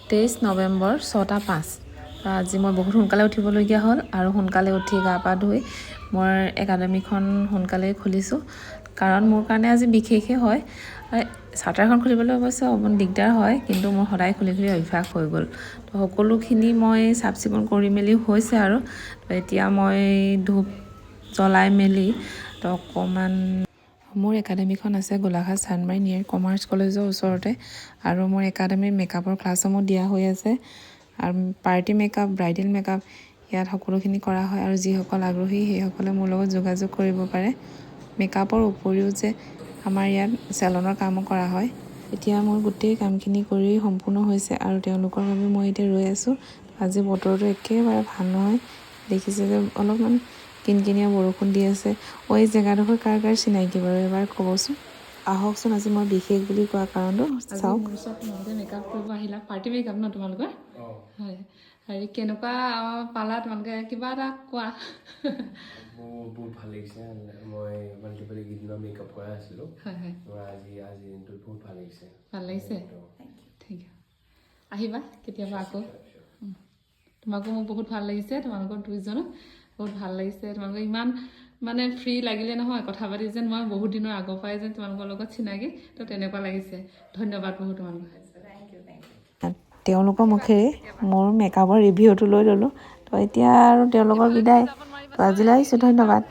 23 নৱেম্বৰ 6:05 আজি মই বহুত সোনকালে উঠিবলগীয়া হ'ল আৰু সোনকালে উঠি গা পা ধুই মই একাডেমিখন সোনকালে খুলিছোঁ কাৰণ মোৰ কাৰণে আজি বিশেষে হয় চাৰ্টাৰখন খুলিবলৈ অৱশ্যে অকণ দিগদাৰ হয় কিন্তু মোৰ সদায় খুলি খুলি অভ্যাস হৈ গ'ল তো সকলোখিনি মই চাফ চিকুণ কৰি মেলি হৈছে আৰু এতিয়া মই ধূপ জ্বলাই মেলি তো অকণমান মোৰ একাডেমিখন আছে গোলাঘাট চানমাৰি নিয়াৰ কমাৰ্চ কলেজৰ ওচৰতে আৰু মোৰ একাডেমিৰ মেকআপৰ ক্লাছসমূহ দিয়া হৈ আছে আৰু পাৰ্টি মেকআপ ব্ৰাইডেল মেকআপ ইয়াত সকলোখিনি কৰা হয় আৰু যিসকল আগ্ৰহী সেইসকলে মোৰ লগত যোগাযোগ কৰিব পাৰে মেকআপৰ উপৰিও যে আমাৰ ইয়াত চেলনৰ কামো কৰা হয় এতিয়া মোৰ গোটেই কামখিনি কৰি সম্পূৰ্ণ হৈছে আৰু তেওঁলোকৰ বাবে মই এতিয়া ৰৈ আছোঁ আজি বতৰটো একেবাৰে ভাল নহয় দেখিছে যে অলপমান কিনকিনীয়া বৰষুণ দি আছে এই জেগাডোখৰ কাৰ কাৰ চিনাকি বাৰু এবাৰ ক'বচোন আহকচোন আজি মই বিশেষ বুলি কোৱা কাৰণটো চাওক মোৰ ওচৰত তোমালোকে মেকআপ কৰিব আহিলা পাৰ্টি মেকআপ ন তোমালোকৰ হয় হেৰি কেনেকুৱা পালা তোমালোকে কিবা এটা কোৱা বহুত ভাল লাগিছে মই মাল্টিপল গীতৰ মেকআপ কৰা আছিলোঁ হয় হয় আজি দিনটো বহুত ভাল লাগিছে ঠিক আছে আহিবা কেতিয়াবা আকৌ তোমাকো মোক বহুত ভাল লাগিছে তোমালোকৰ দুইজনক বহুত ভাল লাগিছে তোমালোকৰ ইমান মানে ফ্ৰী লাগিলে নহয় কথা পাতি যেন মই বহুত দিনৰ আগৰ পৰাই যেন তোমালোকৰ লগত চিনাকি তো তেনেকুৱা লাগিছে ধন্যবাদ বহুত তোমালোকক তেওঁলোকৰ মুখেৰে মোৰ মেকআপৰ ৰিভিউটো লৈ ল'লোঁ তো এতিয়া আৰু তেওঁলোকৰ বিদায় তো আজিলৈ আহিছোঁ ধন্যবাদ